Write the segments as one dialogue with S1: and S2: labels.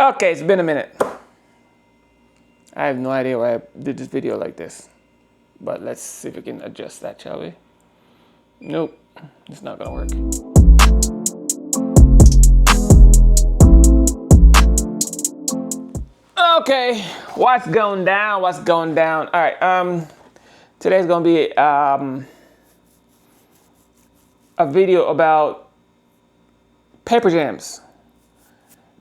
S1: Okay, it's been a minute. I have no idea why I did this video like this. But let's see if we can adjust that, shall we? Nope, it's not gonna work. Okay, what's going down? What's going down? All right, today's gonna be a video about paper jams.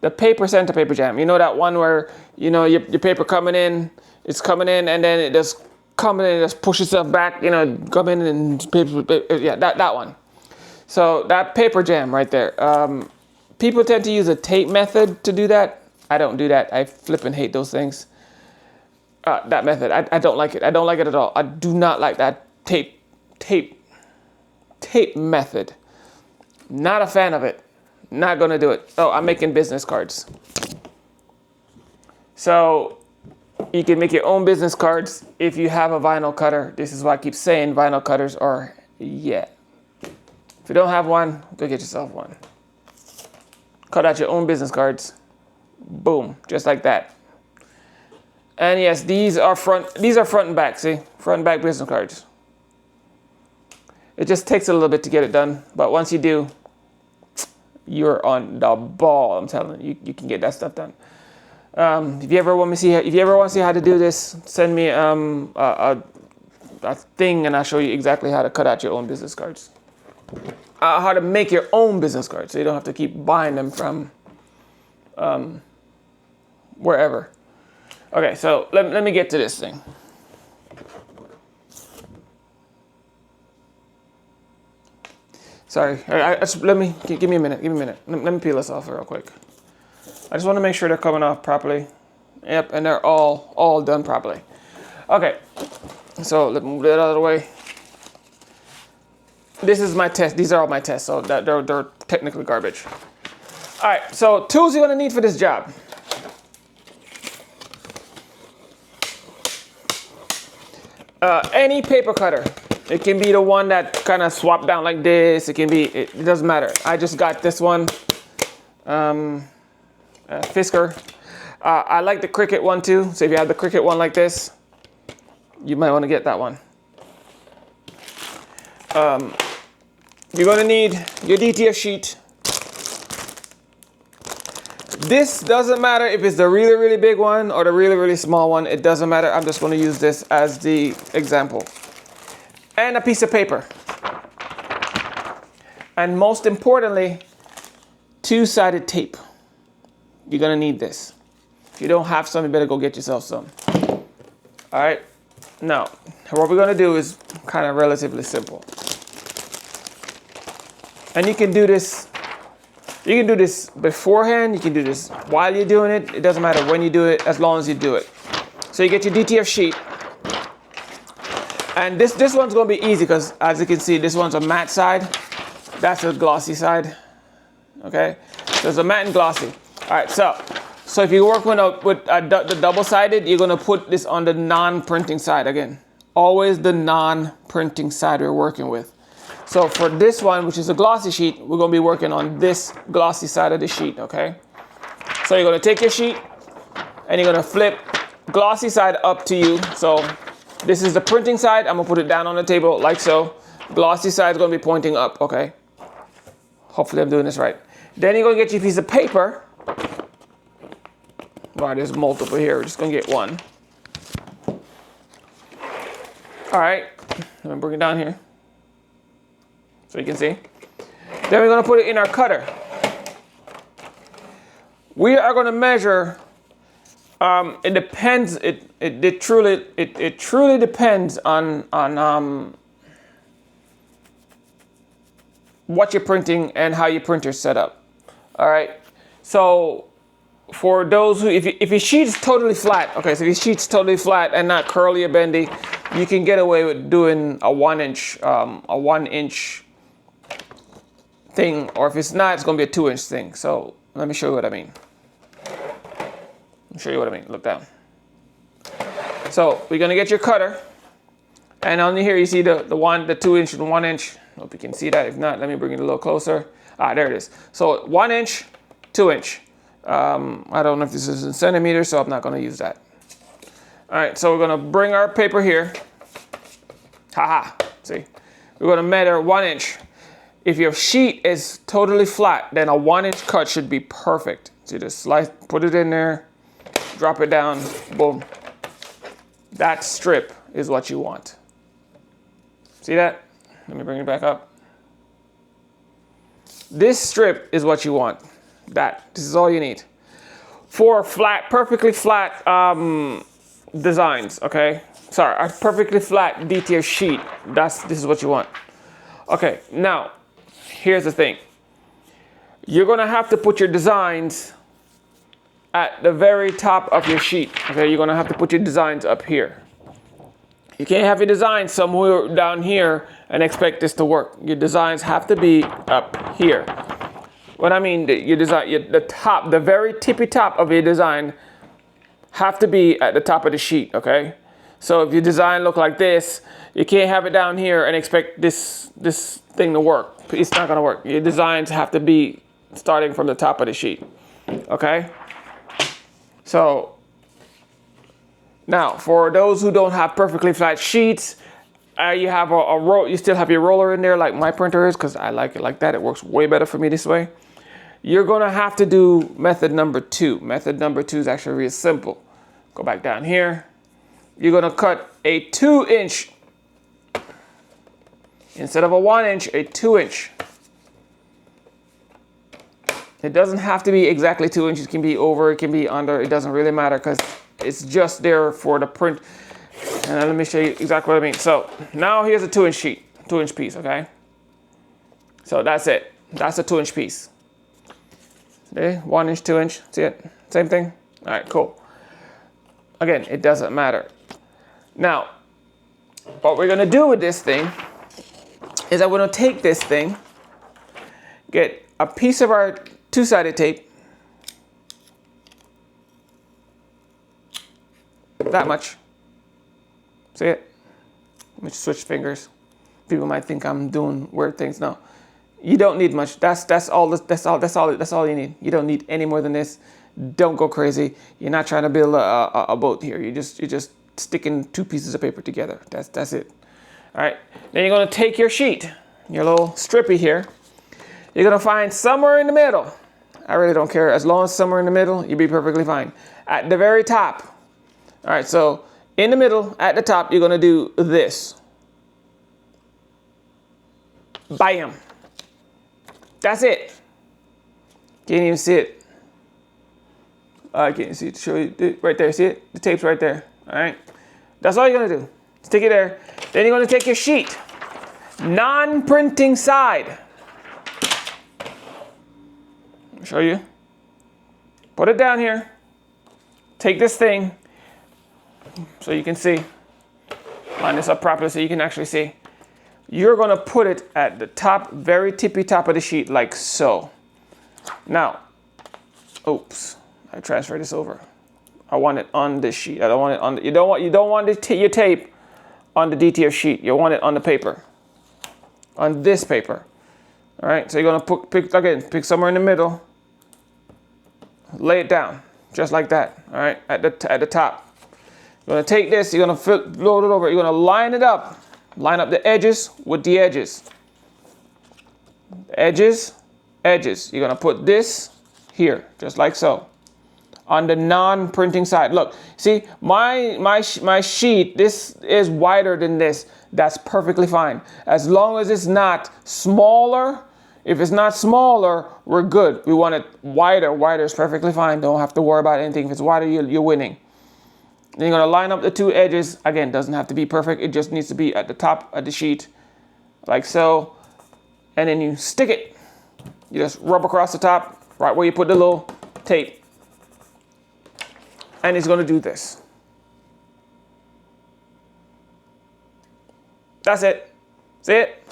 S1: The paper center paper jam. You know that one where, you know, your paper coming in, it's coming in and then it just coming in and just push itself back, you know, come in and paper, yeah, that one. So that paper jam right there. People tend to use a tape method to do that. I don't do that. I flipping hate those things. That method, I don't like it. I don't like it at all. I do not like that tape method. Not a fan of it. Not gonna do it. Oh, I'm making business cards. So you can make your own business cards if you have a vinyl cutter. This is why I keep saying vinyl cutters are, yeah. If you don't have one, go get yourself one. Cut out your own business cards. Boom, just like that. And yes, these are front and back, see? Front and back business cards. It just takes a little bit to get it done, but once you do, you're on the ball. I'm telling you, you can get that stuff done. If you ever want to see how to do this, send me a thing, and I'll show you exactly how to cut out your own business cards. How to make your own business cards, so you don't have to keep buying them from wherever. Okay, so let me get to this thing. Sorry, give me a minute. Let me peel this off real quick. I just want to make sure they're coming off properly. Yep, and they're all done properly. Okay, so let me move that out of the way. This is my test. These are all my tests, so they're technically garbage. All right, so tools you're gonna need for this job. Any paper cutter. It can be the one that kind of swap down like this. It can be, it doesn't matter. I just got this one, Fisker. I like the Cricut one too. So if you have the Cricut one like this, you might want to get that one. You're gonna need your DTF sheet. This doesn't matter if it's the really, really big one or the really, really small one. It doesn't matter. I'm just gonna use this as the example. And a piece of paper. And most importantly, two-sided tape. You're gonna need this. If you don't have some, you better go get yourself some. All right, now, what we're gonna do is kind of relatively simple. And you can do this beforehand, you can do this while you're doing it. It doesn't matter when you do it, as long as you do it. So you get your DTF sheet. And this one's gonna be easy because, as you can see, this one's a matte side. That's a glossy side. Okay, so it's a matte and glossy. All right, so if you work with the double-sided, you're gonna put this on the non-printing side again. Always the non-printing side we're working with. So for this one, which is a glossy sheet, we're gonna be working on this glossy side of the sheet. Okay, so you're gonna take your sheet and you're gonna flip glossy side up to you. So this is the printing side. I'm gonna put it down on the table like so. Glossy side is gonna be pointing up, okay? Hopefully I'm doing this right. Then you're gonna get your piece of paper. Well, there's multiple here, we're just gonna get one. All right, let me bring it down here so you can see. Then we're gonna put it in our cutter. We are gonna measure, it depends. It truly depends on what you're printing and how your printer's set up. All right. So for those who, if your sheet's totally flat, okay. So if your sheet's totally flat and not curly or bendy, you can get away with doing a 1 inch thing, or if it's not, it's gonna be a 2-inch thing. So let me show you what I mean. Look down. So we're gonna get your cutter, and on here you see the 2 inch and 1 inch. I hope you can see that. If not, let me bring it a little closer. There it is. So 1 inch, 2 inch. I don't know if this is in centimeters, so I'm not going to use that. All right, so we're going to bring our paper here. Haha, see? We're going to measure 1 inch. If your sheet is totally flat, then a 1 inch cut should be perfect. So you just slice, put it in there, drop it down, boom. That strip is what you want. See that? Let me bring it back up. This strip is what you want. This is all you need. For flat, perfectly flat designs, okay? Sorry, a perfectly flat detail sheet. This is what you want. Okay, now, here's the thing. You're gonna have to put your designs at the very top of your sheet. Okay, you're gonna have to put your designs up here. You can't have your designs somewhere down here and expect this to work. Your designs have to be up here. What I mean, your design, the top, the very tippy top of your design have to be at the top of the sheet, okay? So if your design look like this, you can't have it down here and expect this thing to work. It's not gonna work. Your designs have to be starting from the top of the sheet, okay? So now, for those who don't have perfectly flat sheets, you have you still have your roller in there like my printer is, because I like it like that. It works way better for me this way. You're gonna have to do method number 2. Method number 2 is actually really simple. Go back down here. You're gonna cut a 2 inch, instead of a 1 inch, a 2 inch. It doesn't have to be exactly 2 inches. It can be over, it can be under, it doesn't really matter, because it's just there for the print. And let me show you exactly what I mean. So now here's a 2 inch sheet, 2 inch piece, okay? So that's it. That's a 2 inch piece. Okay, 1 inch, 2 inch, see it? Same thing? All right, cool. Again, it doesn't matter. Now, what we're gonna do with this thing is I'm gonna take this thing, get a piece of our 2-sided tape, that much. See it? Let me switch fingers. People might think I'm doing weird things. No, you don't need much. That's all you need. You don't need any more than this. Don't go crazy. You're not trying to build a boat here. You're just sticking 2 pieces of paper together. That's it. All right. Then you're gonna take your sheet, your little strippy here. You're gonna find somewhere in the middle. I really don't care. As long as somewhere in the middle, you'll be perfectly fine. At the very top. All right. So in the middle, at the top, you're gonna do this. Bam. That's it. Can't even see it. I can't see it. Show you right there. See it? The tape's right there. All right. That's all you're gonna do. Stick it there. Then you're gonna take your sheet, non-printing side. I'll show you. Put it down here. Take this thing so you can see. Line this up properly so you can actually see. You're gonna put it at the top, very tippy top of the sheet, like so. Now, oops, I transferred this over. I want it on this sheet. I don't want it on. You don't want your tape on the detail sheet. You want it on the paper, on this paper. All right. So you're gonna pick somewhere in the middle. Lay it down, just like that. All right, at the top. You're gonna take this. You're gonna load it over. You're gonna line it up. Line up the edges with the edges. Edges. You're gonna put this here, just like so, on the non-printing side. Look, see, my sheet, this is wider than this. That's perfectly fine. As long as it's not smaller. If it's not smaller, we're good. We want it wider. Wider is perfectly fine. Don't have to worry about anything. If it's wider, you're winning. Then you're gonna line up the 2 edges. Again, doesn't have to be perfect. It just needs to be at the top of the sheet, like so. And then you stick it. You just rub across the top, right where you put the little tape. And it's gonna do this. That's it. See it?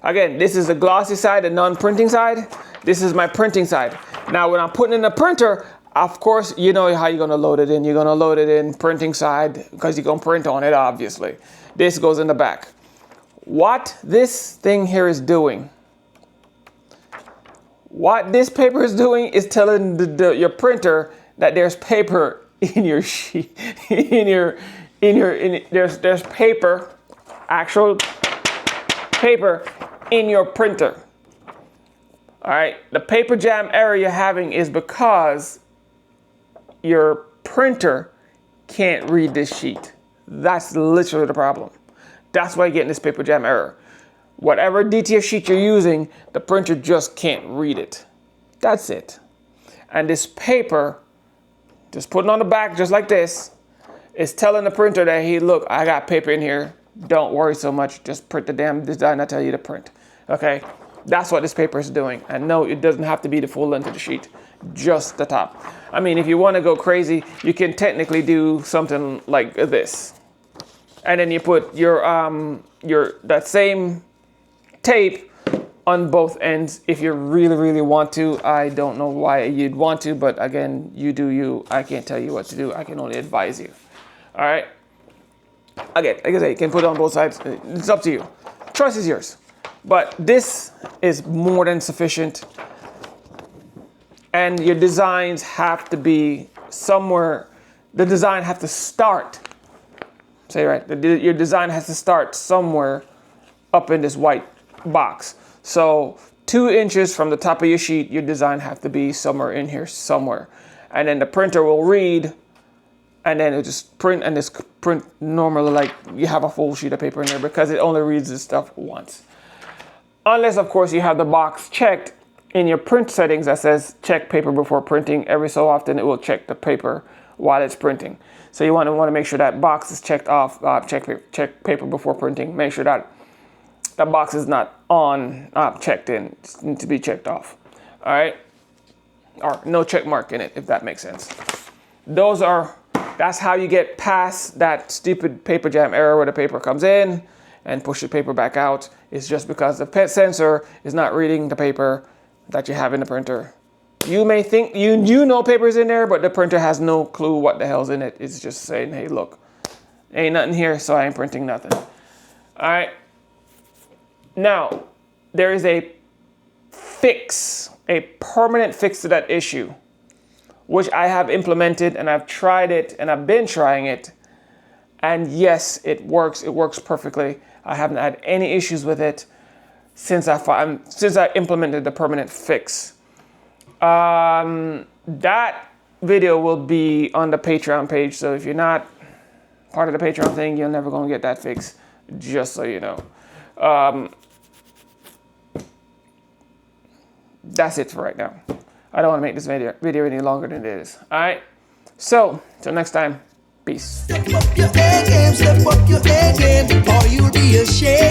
S1: Again, this is the glossy side, the non-printing side. This is my printing side. Now, when I'm putting in the printer, of course, you know how you're gonna load it in. You're gonna load it in printing side because you're gonna print on it, obviously. This goes in the back. What this thing here is doing, What this paper is doing is telling your printer that there's paper in your sheet, there's paper, actual paper in your printer. All right, the paper jam error you're having is because your printer can't read this sheet. That's literally the problem. That's why you're getting this paper jam error. Whatever DTF sheet you're using, the printer just can't read it. That's it. And this paper, just putting on the back just like this, is telling the printer that, hey, look, I got paper in here. Don't worry so much. Just print the damn design I tell you to print. Okay? That's what this paper is doing. And no, it doesn't have to be the full length of the sheet, just the top. I mean, if you want to go crazy, you can technically do something like this. And then you put your that same tape on both ends if you really want to. I don't know why you'd want to, but again, you do you. I can't tell you what to do. I can only advise you. All right? Again, like I say, you can put it on both sides. It's up to you. Choice is yours. But this is more than sufficient. And your designs have to be somewhere. The design has to start. Say it right. Your design has to start somewhere up in this white box. So 2 inches from the top of your sheet, your design have to be somewhere in here somewhere. And then the printer will read, and then it'll just print, and this print normally like you have a full sheet of paper in there because it only reads this stuff once. Unless, of course, you have the box checked in your print settings that says check paper before printing. Every so often it will check the paper while it's printing. So you want to make sure that box is checked off, check paper before printing. Make sure that that box is not on, checked in. It needs to be checked off. All right? Or no check mark in it, if that makes sense. That's how you get past that stupid paper jam error where the paper comes in and push the paper back out. It's just because the PET sensor is not reading the paper that you have in the printer. You may think you know paper's in there, but the printer has no clue what the hell's in it. It's just saying, hey, look, ain't nothing here, so I ain't printing nothing. All right. Now, there is a fix, a permanent fix to that issue, which I have implemented, and I've tried it, and I've been trying it. And yes, it works. It works perfectly. I haven't had any issues with it since I implemented the permanent fix. That video will be on the Patreon page. So if you're not part of the Patreon thing, you're never going to get that fix, just so you know. That's it for right now. I don't want to make this video any longer than it is. All right. So till next time, peace.
S2: Step up your A game, or you'll be ashamed.